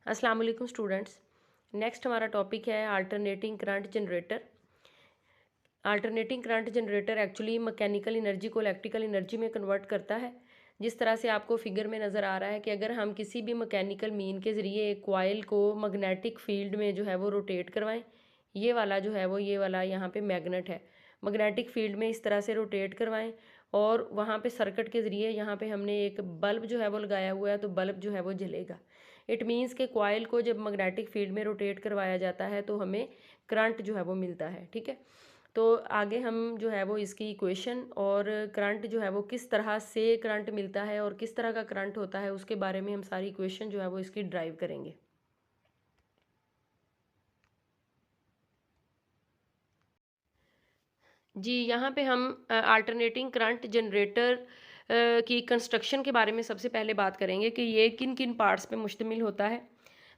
अस्सलाम वालेकुम students. Next हमारा टॉपिक है alternating current generator. Alternating current generator actually mechanical energy को इलेक्ट्रिकल एनर्जी में कन्वर्ट करता है। जिस तरह से आपको फिगर में नज़र आ रहा है कि अगर हम किसी भी मैकेनिकल मीन के ज़रिए एक कॉइल को मैग्नेटिक फील्ड में जो है वो रोटेट करवाएं, ये वाला जो है वो ये वाला यहाँ पे मैग्नेट है, मैग्नेटिक फील्ड में इस तरह से रोटेट करवाएं और वहाँ पे सर्किट के ज़रिए यहाँ पे हमने एक बल्ब जो है वो लगाया हुआ है, तो बल्ब जो है वो जलेगा। इट मीन्स के कॉइल को जब मैग्नेटिक फील्ड में रोटेट करवाया जाता है तो हमें करंट जो है वो मिलता है। ठीक है, तो आगे हम जो है वो इसकी इक्वेशन और करंट जो है वो किस तरह से करंट मिलता है और किस तरह का करंट होता है उसके बारे में हम सारी इक्वेशन जो है वो इसकी ड्राइव करेंगे। जी, यहाँ पे हम अल्टरनेटिंग करंट जनरेटर की कंस्ट्रक्शन के बारे में सबसे पहले बात करेंगे कि ये किन किन पार्ट्स पे मुश्तमिल होता है।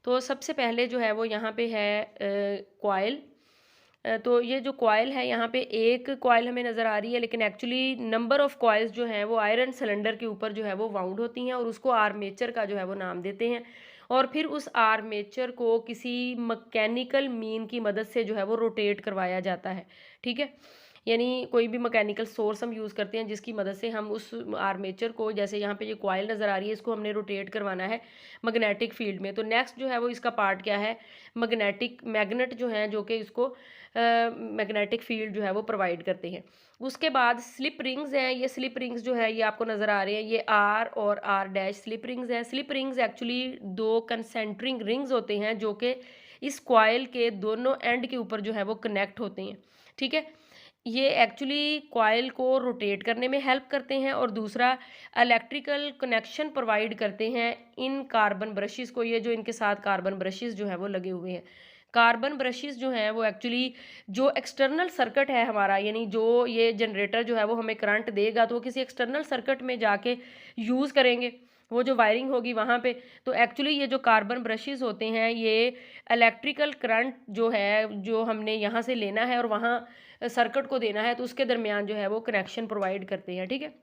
तो सबसे पहले जो है वो यहाँ पे है कॉइल। तो ये जो कॉइल है यहाँ पे एक कॉइल हमें नज़र आ रही है, लेकिन एक्चुअली नंबर ऑफ़ कॉइल्स जो हैं वो आयरन सिलेंडर के ऊपर जो है वो वाउंड होती हैं और उसको आर्मेचर का जो है वो नाम देते हैं। और फिर उस आर्मेचर को किसी मैकेनिकल मीन की मदद से जो है वो रोटेट करवाया जाता है। ठीक है, यानी कोई भी मैकेनिकल सोर्स हम यूज़ करते हैं जिसकी मदद से हम उस आर्मेचर को, जैसे यहाँ पे ये कॉइल नज़र आ रही है, इसको हमने रोटेट करवाना है मैग्नेटिक फील्ड में। तो नेक्स्ट जो है वो इसका पार्ट क्या है, मैग्नेट जो है जो कि इसको मैग्नेटिक फील्ड जो है वो प्रोवाइड करते हैं। उसके बाद स्लिप रिंग्स हैं, ये स्लिप रिंग्स जो है ये आपको नज़र आ रहे हैं, ये आर और आर डैश स्लिप रिंग्स हैं। स्लिप रिंग्स एक्चुअली दो कंसेंट्रिक रिंग्स होते हैं जो कि इस कॉइल के दोनों एंड के ऊपर जो है वो कनेक्ट होते हैं। ठीक है, ये एक्चुअली कॉइल को रोटेट करने में हेल्प करते हैं और दूसरा इलेक्ट्रिकल कनेक्शन प्रोवाइड करते हैं इन कार्बन ब्रशेस को। ये जो इनके साथ कार्बन ब्रशेस जो है वो लगे हुए हैं, कार्बन ब्रशेस जो हैं वो एक्चुअली जो एक्सटर्नल सर्किट है हमारा, यानी जो ये जनरेटर जो है वो हमें करंट देगा तो वो किसी एक्सटर्नल सर्किट में जाके यूज़ करेंगे, वो जो वायरिंग होगी वहाँ पे। तो एक्चुअली ये जो कार्बन ब्रशेस होते हैं ये इलेक्ट्रिकल करंट जो है जो हमने यहाँ से लेना है और वहाँ सर्किट को देना है, तो उसके दरमियान जो है वो कनेक्शन प्रोवाइड करते हैं। ठीक है,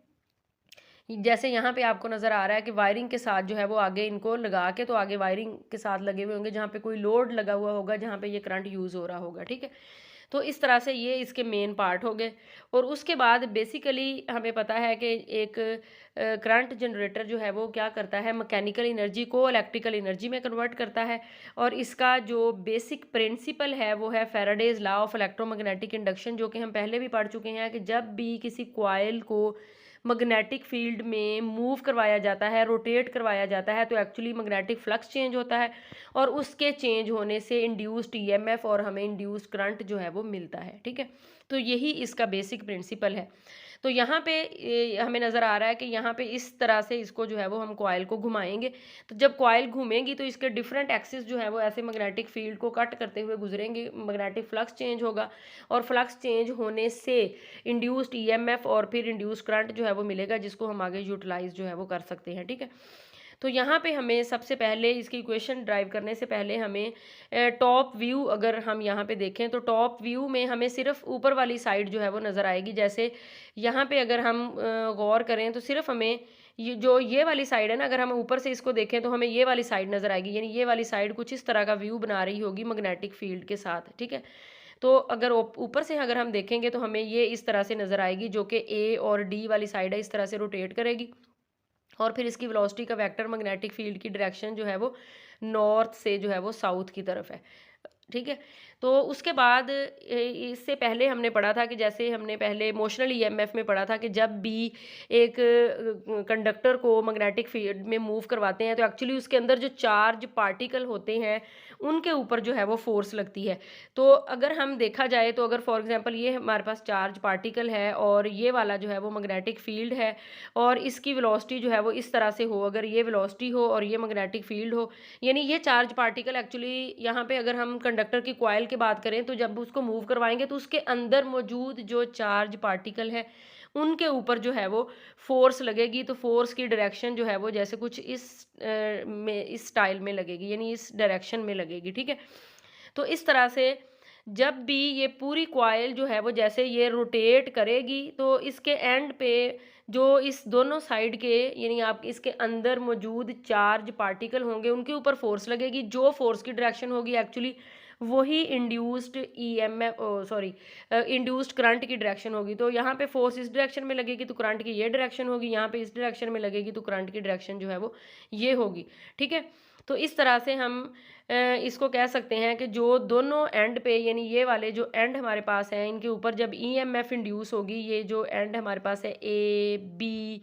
जैसे यहाँ पे आपको नज़र आ रहा है कि वायरिंग के साथ जो है वो आगे इनको लगा के, तो आगे वायरिंग के साथ लगे हुए होंगे जहाँ पे कोई लोड लगा हुआ होगा, जहाँ पे ये करंट यूज़ हो रहा होगा। ठीक है, तो इस तरह से ये इसके मेन पार्ट हो गए। और उसके बाद बेसिकली हमें पता है कि एक करंट जनरेटर जो है वो क्या करता है, मैकेनिकल एनर्जी को इलेक्ट्रिकल एनर्जी में कन्वर्ट करता है। और इसका जो बेसिक प्रिंसिपल है वो है Faraday's law of electromagnetic induction, जो कि हम पहले भी पढ़ चुके हैं कि जब भी किसी कॉइल को मैग्नेटिक फील्ड में मूव करवाया जाता है, रोटेट करवाया जाता है, तो एक्चुअली मैग्नेटिक फ्लक्स चेंज होता है और उसके चेंज होने से इंड्यूस्ड ईएमएफ और हमें इंड्यूस्ड करंट जो है वो मिलता है। ठीक है, तो यही इसका बेसिक प्रिंसिपल है। तो यहाँ पे हमें नज़र आ रहा है कि यहाँ पे इस तरह से इसको जो है वो हम कॉइल को घुमाएंगे, तो जब कॉइल घूमेगी तो इसके डिफरेंट एक्सिस जो है वो ऐसे मैग्नेटिक फील्ड को कट करते हुए गुजरेंगे, मैग्नेटिक फ्लक्स चेंज होगा और फ्लक्स चेंज होने से इंड्यूस्ड ईएमएफ और फिर इंड्यूस्ड करंट जो है वो मिलेगा, जिसको हम आगे यूटिलाइज जो है वो कर सकते हैं। ठीक है, तो यहाँ पे हमें सबसे पहले इसकी इक्वेशन ड्राइव करने से पहले हमें टॉप व्यू, अगर हम यहाँ पे देखें तो टॉप व्यू में हमें सिर्फ ऊपर वाली साइड जो है वो नज़र आएगी। जैसे यहाँ पे अगर हम गौर करें तो सिर्फ हमें ये वाली साइड है ना, अगर हम ऊपर से इसको देखें तो हमें ये वाली साइड नज़र आएगी, यानी ये वाली साइड कुछ इस तरह का व्यू बना रही होगी मैग्नेटिक फील्ड के साथ। ठीक है, तो अगर ऊपर से अगर हम देखेंगे तो हमें ये इस तरह से नज़र आएगी, जो कि ए और डी वाली साइड है, इस तरह से रोटेट करेगी और फिर इसकी वेलोसिटी का वेक्टर मैग्नेटिक फील्ड की डायरेक्शन जो है वो नॉर्थ से जो है वो साउथ की तरफ है। ठीक है, तो उसके बाद इससे पहले हमने पढ़ा था कि जैसे हमने पहले मोशनल ईएमएफ में पढ़ा था कि जब भी एक कंडक्टर को मैग्नेटिक फील्ड में मूव करवाते हैं तो एक्चुअली उसके अंदर जो चार्ज पार्टिकल होते हैं उनके ऊपर जो है वो फोर्स लगती है। तो अगर हम देखा जाए तो अगर फॉर एग्जांपल ये हमारे पास चार्ज पार्टिकल है और ये वाला जो है वो मैग्नेटिक फील्ड है और इसकी वेलोसिटी जो है वो इस तरह से हो, अगर ये वेलोसिटी हो और ये मैग्नेटिक फील्ड हो, यानी ये चार्ज पार्टिकल एक्चुअली यहाँ पे अगर हम कंडक्टर की कॉइल की बात करें तो जब उसको मूव करवाएंगे तो उसके अंदर मौजूद जो चार्ज पार्टिकल है उनके ऊपर जो है वो फोर्स लगेगी। तो फोर्स की डायरेक्शन जो है वो जैसे कुछ इस स्टाइल में लगेगी, यानी इस डायरेक्शन में लगेगी। ठीक है, तो इस तरह से जब भी ये पूरी कॉइल जो है वो जैसे ये रोटेट करेगी तो इसके एंड पे जो इस दोनों साइड के यानी आप इसके अंदर मौजूद चार्ज पार्टिकल होंगे उनके ऊपर फोर्स लगेगी। जो फोर्स की डायरेक्शन होगी एक्चुअली वही induced EMF sorry induced current की डायरेक्शन होगी। तो यहाँ पे फोर्स इस डायरेक्शन में लगेगी तो करंट की ये डायरेक्शन होगी, यहाँ पे इस डायरेक्शन में लगेगी तो करंट की डायरेक्शन जो है वो ये होगी। ठीक है, तो इस तरह से हम इसको कह सकते हैं कि जो दोनों एंड पे यानी ये वाले जो एंड हमारे पास हैं इनके ऊपर जब ईएमएफ इंड्यूस होगी, ये जो एंड हमारे पास है ए बी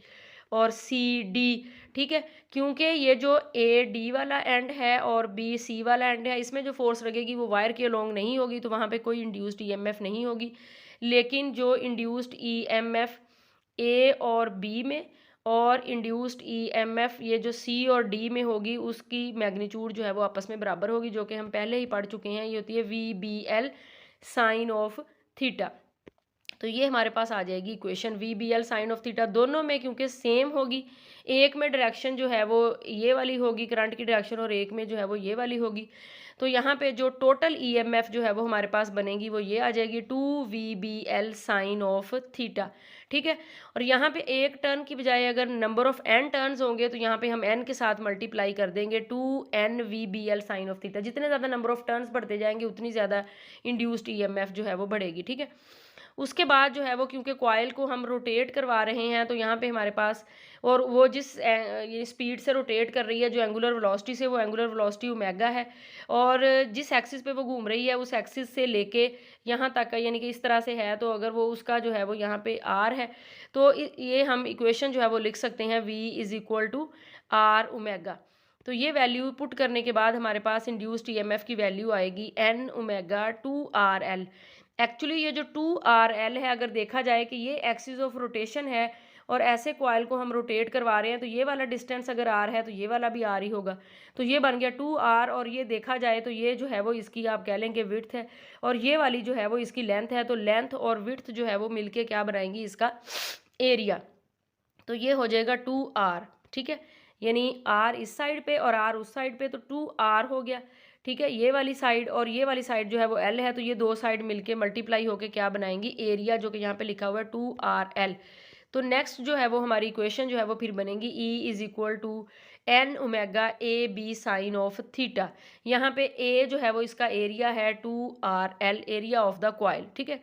और सी डी, ठीक है, क्योंकि ये जो ए डी वाला एंड है और बी सी वाला एंड है इसमें जो फोर्स लगेगी वो वायर के अलोंग नहीं होगी, तो वहाँ पे कोई इंड्यूस्ड ईएमएफ नहीं होगी। लेकिन जो इंड्यूस्ड ईएमएफ ए और बी में और इंड्यूस्ड ईएमएफ ये जो सी और डी में होगी उसकी मैग्नीट्यूड जो है वो आपस में बराबर होगी, जो कि हम पहले ही पढ़ चुके हैं। ये होती है V B L sine of theta. तो ये हमारे पास आ जाएगी equation V B L sine of theta. दोनों में क्योंकि सेम होगी, एक में डायरेक्शन जो है वो ये वाली होगी करंट की डायरेक्शन और एक में जो है वो ये वाली होगी, तो यहाँ पे जो टोटल ईएमएफ जो है वो हमारे पास बनेगी वो ये आ जाएगी 2 VBL साइन ऑफ थीटा। ठीक है, और यहाँ पे एक टर्न की बजाय अगर नंबर ऑफ एन टर्न्स होंगे तो यहाँ पे हम एन के साथ मल्टीप्लाई कर देंगे 2 NVBL साइन ऑफ थीटा। जितने ज़्यादा नंबर ऑफ टर्न्स बढ़ते जाएंगे उतनी ज़्यादा इंड्यूस्ड ईएमएफ जो है वो बढ़ेगी। ठीक है, उसके बाद जो है वो क्योंकि कॉइल को हम रोटेट करवा रहे हैं तो यहाँ पे हमारे पास और वो जिस ये स्पीड से रोटेट कर रही है जो एंगुलर वेलोसिटी से, वो एंगुलर वेलोसिटी ओमेगा है, और जिस एक्सिस पे वो घूम रही है उस एक्सिस से लेके यहाँ तक यानी कि इस तरह से है, तो अगर वो उसका जो है वो यहाँ पे आर है तो ये हम इक्वेशन जो है वो लिख सकते हैं V is equal to R omega. तो ये वैल्यू पुट करने के बाद हमारे पास इंड्यूस्ड ईएमएफ की वैल्यू आएगी N ओमेगा 2RL। एक्चुअली ये जो 2RL है अगर देखा जाए कि ये एक्सिस ऑफ रोटेशन है और ऐसे कॉइल को हम रोटेट करवा रहे हैं तो ये वाला डिस्टेंस अगर R है तो ये वाला भी R ही होगा, तो ये बन गया 2R। और ये देखा जाए तो ये जो है वो इसकी आप कह लेंगे विड्थ है और ये वाली जो है वो इसकी लेंथ है, तो लेंथ और विड्थ जो है वो मिलके क्या बनाएंगी इसका एरिया, तो ये हो जाएगा 2R। ठीक है, यानी R इस साइड पे और R उस साइड पे, तो 2R हो गया। ठीक है, ये वाली साइड और ये वाली साइड जो है वो L है, तो ये दो साइड मिलके मल्टीप्लाई होके क्या बनाएंगी एरिया, जो कि यहाँ पे लिखा हुआ है 2RL। तो नेक्स्ट जो है वो हमारी इक्वेशन जो है वो फिर बनेगी E is equal to N omega A B sine of theta. यहाँ पे A जो है वो इसका एरिया है 2RL, area of the coil. ठीक है,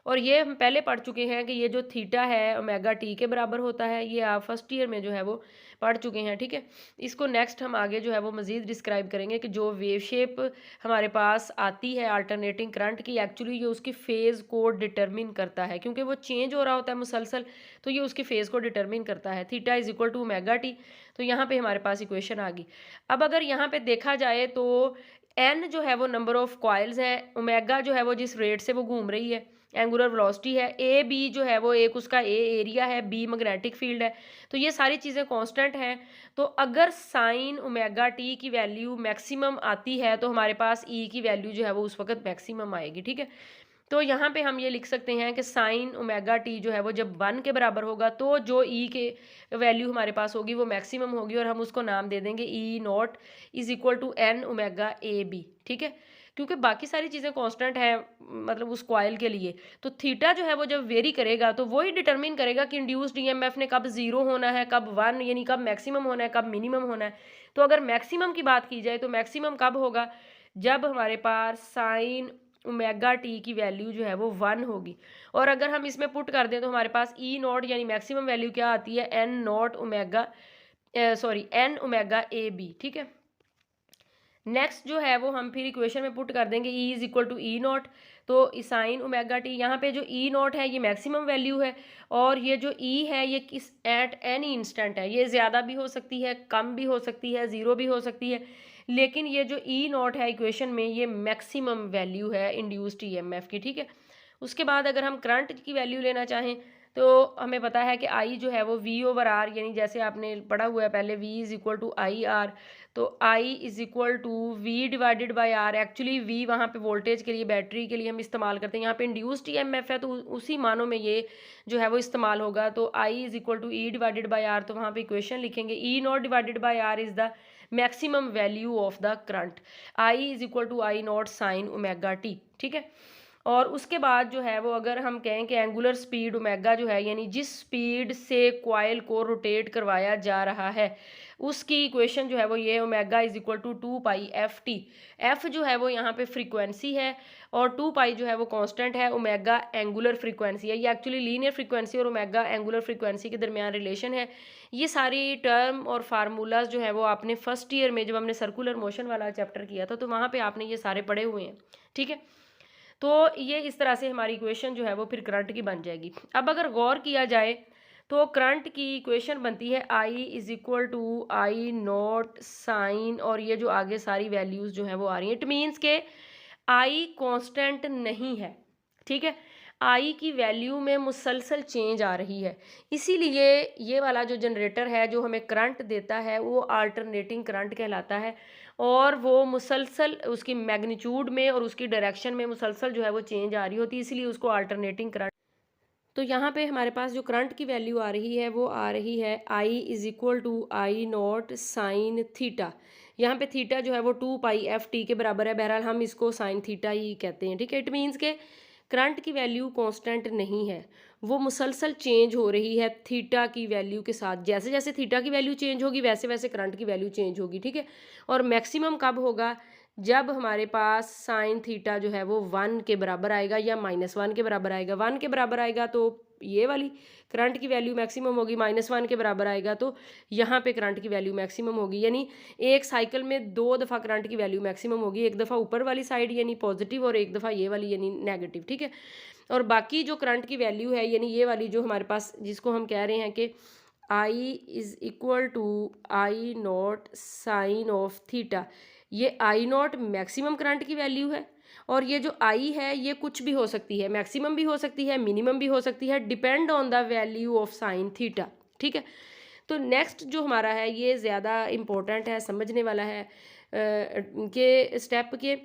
और ये हम पहले पढ़ चुके हैं कि ये जो थीटा है ओमेगा टी के बराबर होता है, ये आप फर्स्ट ईयर में जो है वो पढ़ चुके हैं। ठीक है, इसको नेक्स्ट हम आगे जो है वो मज़ीद डिस्क्राइब करेंगे कि जो वेव शेप हमारे पास आती है अल्टरनेटिंग करंट की, एक्चुअली ये उसकी फेज़ को डिटरमिन करता है, क्योंकि वो चेंज हो रहा होता है मुसलसल, तो ये उसकी फेज़ को डिटरमिन करता है। Theta is equal to omega T, तो यहाँ पे हमारे पास इक्वेशन आ गई। अब अगर यहाँ पे देखा जाए तो एन जो है वो नंबर ऑफ कॉइल्स हैं, ओमेगा जो है वो जिस रेट से वो घूम रही है एंगुलर वेलोसिटी है, ए बी जो है वो एक उसका ए एरिया है, बी मैग्नेटिक फील्ड है, तो ये सारी चीज़ें कांस्टेंट हैं। तो अगर साइन ओमेगा टी की वैल्यू मैक्सिमम आती है तो हमारे पास ई की वैल्यू जो है वो उस वक्त मैक्सिमम आएगी। ठीक है, तो यहाँ पे हम ये लिख सकते हैं कि साइन ओमेगा टी जो है वो जब 1 के बराबर होगा तो जो ई के वैल्यू हमारे पास होगी वो मैक्सिमम होगी, और हम उसको नाम दे देंगे E naught is equal to N omega A B. ठीक है, क्योंकि बाकी सारी चीज़ें कांस्टेंट है मतलब उस कॉइल के लिए, तो थीटा जो है वो जब वेरी करेगा तो वही डिटरमिन करेगा कि इंड्यूस्ड ईएमएफ ने कब 0 होना है, कब 1 यानी कब मैक्सिमम होना है, कब मिनिमम होना है। तो अगर मैक्सिमम की बात की जाए तो मैक्सिमम कब होगा, जब हमारे पास साइन ओमेगा टी की वैल्यू जो है वो 1 होगी। और अगर हम इसमें पुट कर दें तो हमारे पास ई नॉट यानी मैक्सिमम वैल्यू क्या आती है, N naught omega N omega A B. ठीक है, नेक्स्ट जो है वो हम फिर इक्वेशन में पुट कर देंगे E is equal to E naught, तो साइन ओमेगा टी, यहाँ पे जो ई नॉट है ये मैक्सिमम वैल्यू है और ये जो ई है ये किस एट एनी इंस्टेंट है, ये ज़्यादा भी हो सकती है, कम भी हो सकती है, ज़ीरो भी हो सकती है, लेकिन ये जो ई नॉट है इक्वेशन में ये मैक्सिमम वैल्यू है इंड्यूस्ड ईएमएफ की। ठीक है, उसके बाद अगर हम करंट की वैल्यू लेना चाहें तो हमें पता है कि आई जो है वो वी ओवर आर, यानी जैसे आपने पढ़ा हुआ है पहले V is equal to I R, तो I is equal to V divided by R. Actually V वहाँ पे वोल्टेज के लिए बैटरी के लिए हम इस्तेमाल करते हैं, यहाँ पे इंड्यूस्ड ईएमएफ है तो उसी मानों में ये जो है वो इस्तेमाल होगा। तो I is equal to E divided by R, तो वहाँ पे इक्वेशन लिखेंगे E naught divided by R is the maximum value of the current, I is equal to I naught sine omega T. ठीक है, और उसके बाद जो है वो अगर हम कहें कि एंगुलर स्पीड ओमेगा जो है, यानी जिस स्पीड से कॉइल को रोटेट करवाया जा रहा है, उसकी इक्वेशन जो है वो ये omega is equal to 2π/ft। F जो है वो यहाँ पे फ्रीक्वेंसी है और 2π जो है वो कांस्टेंट है, ओमेगा एंगुलर फ्रीक्वेंसी है। ये एक्चुअली लीनियर फ्रीक्वेंसी और ओमेगा एंगुलर फ्रीक्वेंसी के दरमियान रिलेशन है। ये सारी टर्म और फार्मूलाज जो है वो आपने फर्स्ट ईयर में जब हमने सर्कुलर मोशन वाला चैप्टर किया था तो वहाँ पे आपने ये सारे पढ़े हुए हैं, ठीक है। तो ये इस तरह से हमारी इक्वेशन जो है वो फिर करंट की बन जाएगी। अब अगर गौर किया जाए तो करंट की इक्वेशन बनती है I is equal to I naught sine, और ये जो आगे सारी वैल्यूज़ जो है वो आ रही हैं, इट मीन्स के I कांस्टेंट नहीं है, ठीक है। I की वैल्यू में मुसलसल चेंज आ रही है, इसीलिए ये वाला जो जनरेटर है जो हमें करंट देता है वो अल्टरनेटिंग करंट कहलाता है, और वो मुसलसल उसकी मैग्नीट्यूड में और उसकी डायरेक्शन में मुसलसल जो है वो चेंज आ रही होती है, इसीलिए उसको अल्टरनेटिंग करंट। तो यहाँ पे हमारे पास जो करंट की वैल्यू आ रही है वो आ रही है I is equal to I naught sine theta. यहाँ पे थीटा जो है वो 2π/ft के बराबर है, बहरहाल हम इसको साइन थीटा ही कहते हैं, ठीक है। इट मीन्स के करंट की वैल्यू कांस्टेंट नहीं है, वो मुसलसल चेंज हो रही है थीटा की वैल्यू के साथ। जैसे जैसे थीटा की वैल्यू चेंज होगी वैसे वैसे करंट की वैल्यू चेंज होगी, ठीक है। और मैक्सिमम कब होगा, जब हमारे पास साइन थीटा जो है वो 1 के बराबर आएगा या -1 के बराबर आएगा। 1 के बराबर आएगा तो ये वाली करंट की वैल्यू मैक्सिमम होगी, -1 के बराबर आएगा तो यहाँ पे करंट की वैल्यू मैक्सिमम होगी। यानी एक साइकिल में 2 दफ़ा करंट की वैल्यू मैक्सिमम होगी, एक दफ़ा ऊपर वाली साइड यानी पॉजिटिव और एक दफ़ा ये वाली यानी नेगेटिव, ठीक है। और बाकी जो करंट की वैल्यू है यानी ये वाली जो हमारे पास जिसको हम कह रहे हैं कि I is equal to I naught sine of theta, ये आई नॉट मैक्सिमम करंट की वैल्यू है, और ये जो आई है ये कुछ भी हो सकती है, मैक्सिमम भी हो सकती है, मिनिमम भी हो सकती है, depend on the value of sine theta, ठीक है। तो नेक्स्ट जो हमारा है ये ज़्यादा इम्पोर्टेंट है, समझने वाला है के स्टेप के।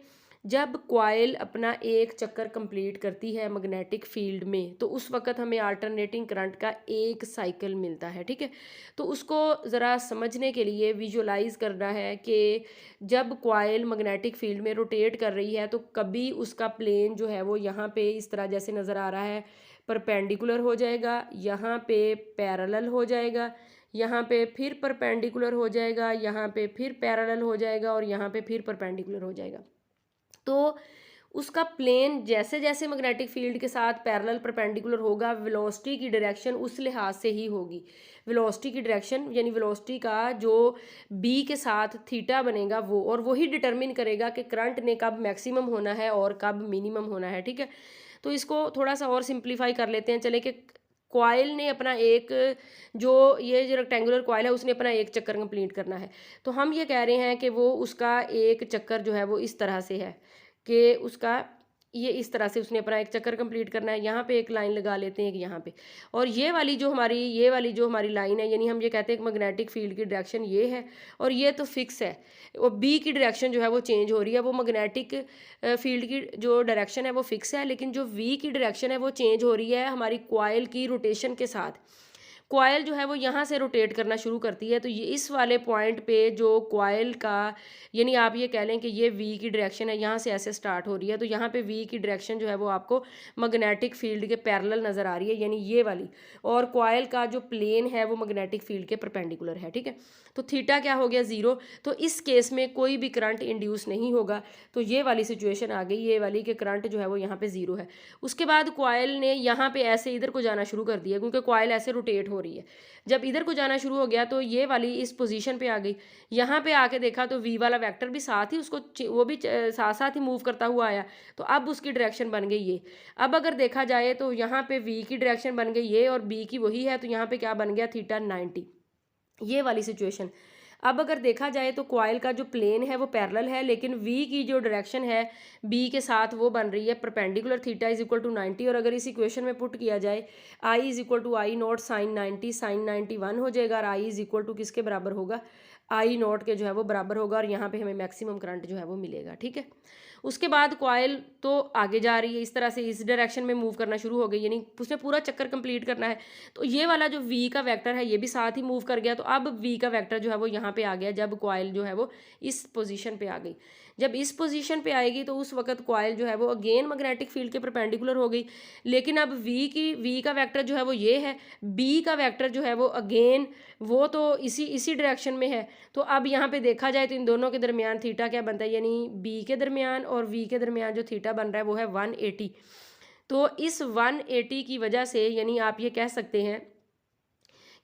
जब कॉइल अपना एक चक्कर कंप्लीट करती है मैग्नेटिक फील्ड में तो उस वक्त हमें अल्टरनेटिंग करंट का एक साइकिल मिलता है, ठीक है। तो उसको ज़रा समझने के लिए विजुलाइज करना है कि जब कॉइल मैग्नेटिक फील्ड में रोटेट कर रही है तो कभी उसका प्लेन जो है वो यहाँ पे इस तरह जैसे नज़र आ रहा है परपेंडिकुलर हो जाएगा, यहाँ पे पैरेलल हो जाएगा, यहाँ पे फिर परपेंडिकुलर हो जाएगा, यहाँ पे फिर पैरेलल हो जाएगा और यहाँ पे फिर परपेंडिकुलर हो जाएगा। तो उसका प्लेन जैसे जैसे मैग्नेटिक फील्ड के साथ पैरेलल परपेंडिकुलर होगा, वेलोसिटी की डायरेक्शन उस लिहाज से ही होगी। वेलोसिटी की डायरेक्शन यानी वेलोसिटी का जो बी के साथ थीटा बनेगा वो, और वही डिटरमिन करेगा कि करंट ने कब मैक्सिमम होना है और कब मिनिमम होना है, ठीक है। तो इसको थोड़ा सा और सिंप्लीफाई कर लेते हैं, चले कि कॉइल ने अपना एक जो ये जो रेक्टेंगुलर कॉइल है उसने अपना एक चक्कर कंप्लीट करना है, तो हम ये कह रहे हैं कि वो उसका एक चक्कर जो है वो इस तरह से है कि उसका ये इस तरह से उसने अपना एक चक्कर कंप्लीट करना है। यहाँ पे एक लाइन लगा लेते हैं कि यहाँ पे, और ये वाली जो हमारी लाइन है यानी हम ये कहते हैं कि मैग्नेटिक फील्ड की डायरेक्शन ये है और ये तो फिक्स है, और बी की डायरेक्शन जो है वो चेंज हो रही है। वो मैग्नेटिक फील्ड की जो डायरेक्शन है वो फिक्स है, लेकिन जो वी की डायरेक्शन है वो चेंज हो रही है हमारी कॉइल की रोटेशन के साथ। कॉइल जो है वो यहाँ से रोटेट करना शुरू करती है, तो ये इस वाले पॉइंट पे जो कॉइल का यानी आप ये कह लें कि ये वी की डायरेक्शन है, यहाँ से ऐसे स्टार्ट हो रही है, तो यहाँ पे वी की डायरेक्शन जो है वो आपको मैग्नेटिक फील्ड के पैरेलल नज़र आ रही है यानी ये वाली, और कॉइल का जो प्लेन है वो मैग्नेटिक फील्ड के परपेंडिकुलर है, ठीक है। तो थीटा क्या हो गया 0, तो इस केस में कोई भी करंट इंड्यूस नहीं होगा। तो ये वाली सिचुएशन आ गई, ये वाली कि करंट जो है वो यहाँ पे 0 है। उसके बाद कॉइल ने यहाँ पे ऐसे इधर को जाना शुरू कर दिया क्योंकि कॉइल ऐसे रोटेट हो रही है। जब इधर को जाना शुरू हो गया तो ये वाली इस पोजीशन पे आ गई, यहाँ पे आके देखा तो वी वाला वेक्टर भी साथ ही उसको वो भी साथ साथ ही मूव करता हुआ आया, तो अब उसकी डायरेक्शन बन गई ये। अब अगर देखा जाए तो यहाँ पे वी की डायरेक्शन बन गई ये और बी की वही है, तो यहाँ पे क्या बन गया थीटा 90, ये वाली सिचुएशन। अब अगर देखा जाए तो कॉइल का जो प्लेन है वो पैरेलल है, लेकिन वी की जो डायरेक्शन है बी के साथ वो बन रही है perpendicular, theta is equal to 90। और अगर इस इक्वेशन में पुट किया जाए I is equal to I naught sine 90, sine 90 1 हो जाएगा, और आई इज इक्वल टू किसके बराबर होगा, आई नॉट के जो है वो बराबर होगा और यहाँ पे हमें मैक्सिमम करंट जो है वो मिलेगा। ठीक है, उसके बाद कॉयल तो आगे जा रही है, इस तरह से इस डायरेक्शन में मूव करना शुरू हो गई, यानी उसने पूरा चक्कर कंप्लीट करना है। तो ये वाला जो वी का वेक्टर है ये भी साथ ही मूव कर गया, तो अब वी का वेक्टर जो है वो यहाँ पे आ गया जब कॉयल जो है वो इस पोजीशन पे आ गई। जब इस पोजीशन पे आएगी तो उस वक्त कॉयल जो है वो अगेन मैग्नेटिक फील्ड के परपेंडिकुलर हो गई, लेकिन अब वी का वेक्टर जो है वो ये है, बी का वेक्टर जो है वो अगेन वो तो इसी डायरेक्शन में है। तो अब यहाँ पे देखा जाए तो इन दोनों के दरमियान थीटा क्या बनता है, यानी बी के दरमियान और वी के दरमियान जो थीटा बन रहा है वो है 180। तो इस 180 की वजह से यानी आप ये कह सकते हैं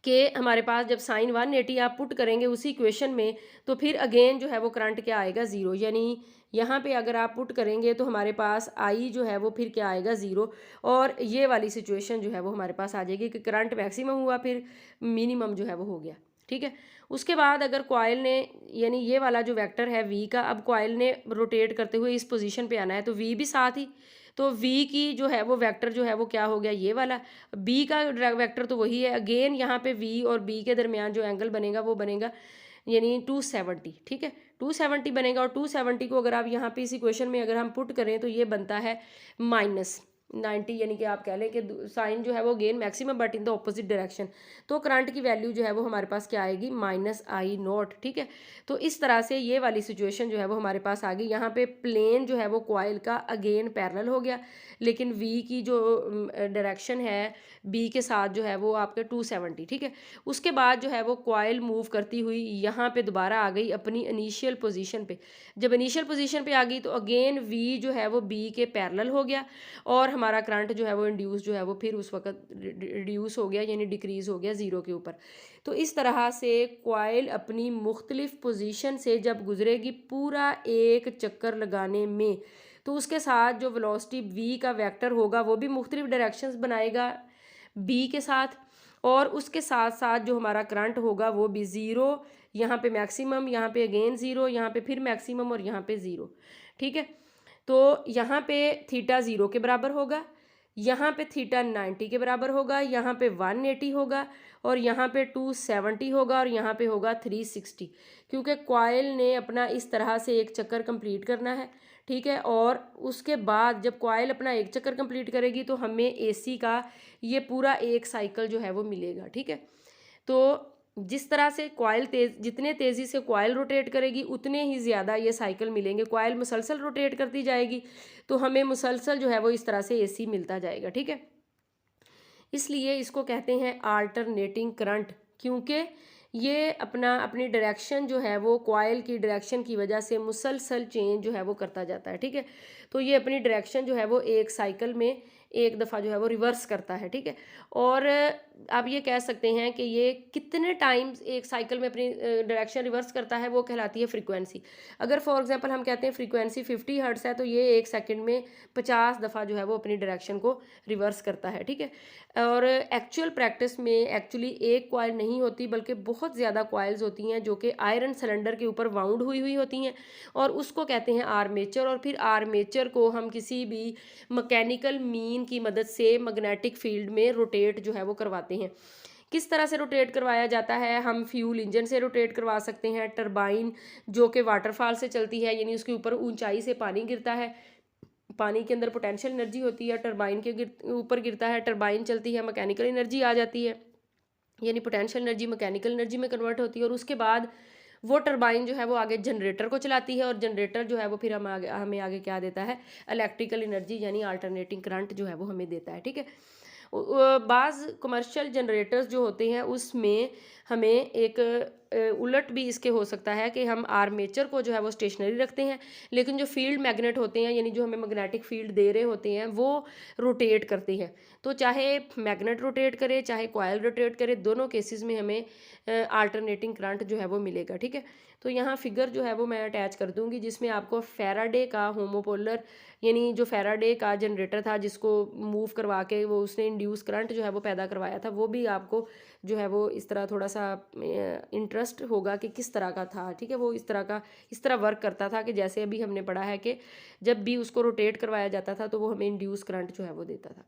कि हमारे पास जब साइन 180 आप पुट करेंगे उसी इक्वेशन में, तो फिर अगेन जो है वो करंट क्या आएगा, ज़ीरो। यानी यहाँ पे अगर आप पुट करेंगे तो हमारे पास आई जो है वो फिर क्या आएगा, ज़ीरो। और ये वाली सिचुएशन जो है वो हमारे पास आ जाएगी कि करंट मैक्सिमम हुआ फिर मिनिमम जो है वो हो गया। ठीक है, उसके बाद अगर कॉयल ने, यानी ये वाला जो वेक्टर है वी का, अब कॉयल ने रोटेट करते हुए इस पोजीशन पे आना है तो वी भी साथ ही, तो वी की जो है वो वेक्टर जो है वो क्या हो गया, ये वाला। बी का वेक्टर तो वही है, अगेन यहाँ पे वी और बी के दरमियान जो एंगल बनेगा वो बनेगा यानी 270। ठीक है, 270 बनेगा, और 270 को अगर आप यहाँ पे इस इक्वेशन में अगर हम पुट करें तो ये बनता है -90, यानी कि आप कह लें कि साइन जो है वो gain maximum but in the opposite direction. तो करंट की वैल्यू जो है वो हमारे पास क्या आएगी, -I0। ठीक है, तो इस तरह से ये वाली सिचुएशन जो है वो हमारे पास आ गई। यहाँ पे प्लेन जो है वो कॉयल का अगेन पैरेलल हो गया, लेकिन वी की जो डायरेक्शन है बी के साथ जो है वो आपके 270। ठीक है, उसके बाद जो है वो कॉयल मूव करती हुई यहाँ पे दोबारा आ गई अपनी इनिशियल पोजीशन पे। जब इनिशियल पोजीशन पे आ गई तो अगेन वी जो है वो बी के पैरेलल हो गया, और हमारा करंट जो है वो इंड्यूस जो है वो फिर उस वक्त रिड्यूस हो गया, यानी डिक्रीज हो गया ज़ीरो के ऊपर। तो इस तरह से कॉयल अपनी मुख्तलिफ पोजीशन से जब गुजरेगी पूरा एक चक्कर लगाने में, तो उसके साथ जो वेलोसिटी v का वेक्टर होगा वो भी मुख्तलिफ डायरेक्शंस बनाएगा b के साथ, और उसके साथ साथ जो हमारा करंट होगा वो भी ज़ीरो, यहाँ पे मैक्सिमम, यहाँ पे अगेन ज़ीरो, यहाँ पे फिर मैक्सिमम और यहाँ पे ज़ीरो। ठीक है, तो यहाँ पे थीटा 0 के बराबर होगा, यहाँ पे थीटा 90 के बराबर होगा, यहाँ पे 180 होगा, और यहाँ पे 270 होगा, और यहाँ पे होगा 360, क्योंकि कॉयल ने अपना इस तरह से एक चक्कर कंप्लीट करना है। ठीक है, और उसके बाद जब कॉयल अपना एक चक्कर कंप्लीट करेगी तो हमें एसी का ये पूरा एक साइकिल जो है वो मिलेगा। ठीक है, तो जिस तरह से कॉयल जितने तेज़ी से कॉयल रोटेट करेगी उतने ही ज़्यादा ये साइकिल मिलेंगे। कॉयल मुसलसल रोटेट करती जाएगी तो हमें मुसलसल जो है वो इस तरह से एसी मिलता जाएगा। ठीक है, इसलिए इसको कहते हैं आल्टरनेटिंग करंट, क्योंकि ये अपनी डायरेक्शन जो है वो कॉयल की डायरेक्शन की वजह से मुसलसल चेंज जो है वो करता जाता है। ठीक है, तो ये अपनी डायरेक्शन जो है वो एक साइकिल में एक दफ़ा जो है वो रिवर्स करता है। ठीक है, और आप ये कह सकते हैं कि ये कितने टाइम्स एक साइकिल में अपनी डायरेक्शन रिवर्स करता है वो कहलाती है फ्रीक्वेंसी। अगर फॉर एग्जांपल हम कहते हैं फ्रीक्वेंसी 50 हर्ट्ज़ है तो ये एक सेकंड में 50 दफ़ा जो है वो अपनी डायरेक्शन को रिवर्स करता है। ठीक है, और एक्चुअल प्रैक्टिस में एक्चुअली एक कॉइल नहीं होती बल्कि बहुत ज़्यादा कॉइल्स होती हैं जो कि आयरन सिलेंडर के ऊपर वाउंड हुई होती हैं, और उसको कहते हैं आर्मेचर। और फिर आर्मेचर को हम किसी भी मैकेनिकल मीन की मदद से मैग्नेटिक फील्ड में रोटेट जो है वो करवाते हैं। किस तरह से रोटेट करवाया जाता है, हम फ्यूल इंजन से रोटेट करवा सकते हैं, टरबाइन जो कि वाटरफॉल से चलती है, यानी उसके ऊपर ऊंचाई से पानी गिरता है, पानी के अंदर पोटेंशियल एनर्जी होती है, टरबाइन के ऊपर गिरता है, टरबाइन चलती है, मैकेनिकल एनर्जी आ जाती है, यानी पोटेंशियल एनर्जी मैकेनिकल एनर्जी में कन्वर्ट होती है, और उसके बाद वो टरबाइन जो है वो आगे जनरेटर को चलाती है, और जनरेटर जो है वो फिर हमें आगे क्या देता है, इलेक्ट्रिकल एनर्जी, यानी अल्टरनेटिंग करंट जो है वो हमें देता है। ठीक है, बाज़ कमर्शियल जनरेटर्स जो होते हैं उसमें हमें एक उलट भी इसके हो सकता है कि हम आर्मेचर को जो है वो स्टेशनरी रखते हैं, लेकिन जो फील्ड मैग्नेट होते हैं यानी जो हमें मैग्नेटिक फील्ड दे रहे होते हैं वो रोटेट करते हैं। तो चाहे मैग्नेट रोटेट करे चाहे कॉयल रोटेट करे, दोनों केसेस में हमें अल्टरनेटिंग करंट जो है वो मिलेगा। ठीक है, तो यहाँ फिगर जो है वो मैं अटैच कर दूँगी जिसमें आपको फैराडे का होमोपोलर, यानी जो फैराडे का जनरेटर था जिसको मूव करवा के वो उसने इंड्यूस करंट जो है वो पैदा करवाया था, वो भी आपको जो है वो इस तरह थोड़ा सा इंटरेस्ट होगा कि किस तरह का था। ठीक है, वो इस तरह वर्क करता था कि जैसे अभी हमने पढ़ा है कि जब भी उसको रोटेट करवाया जाता था तो वो हमें इंड्यूस करंट जो है वो देता था।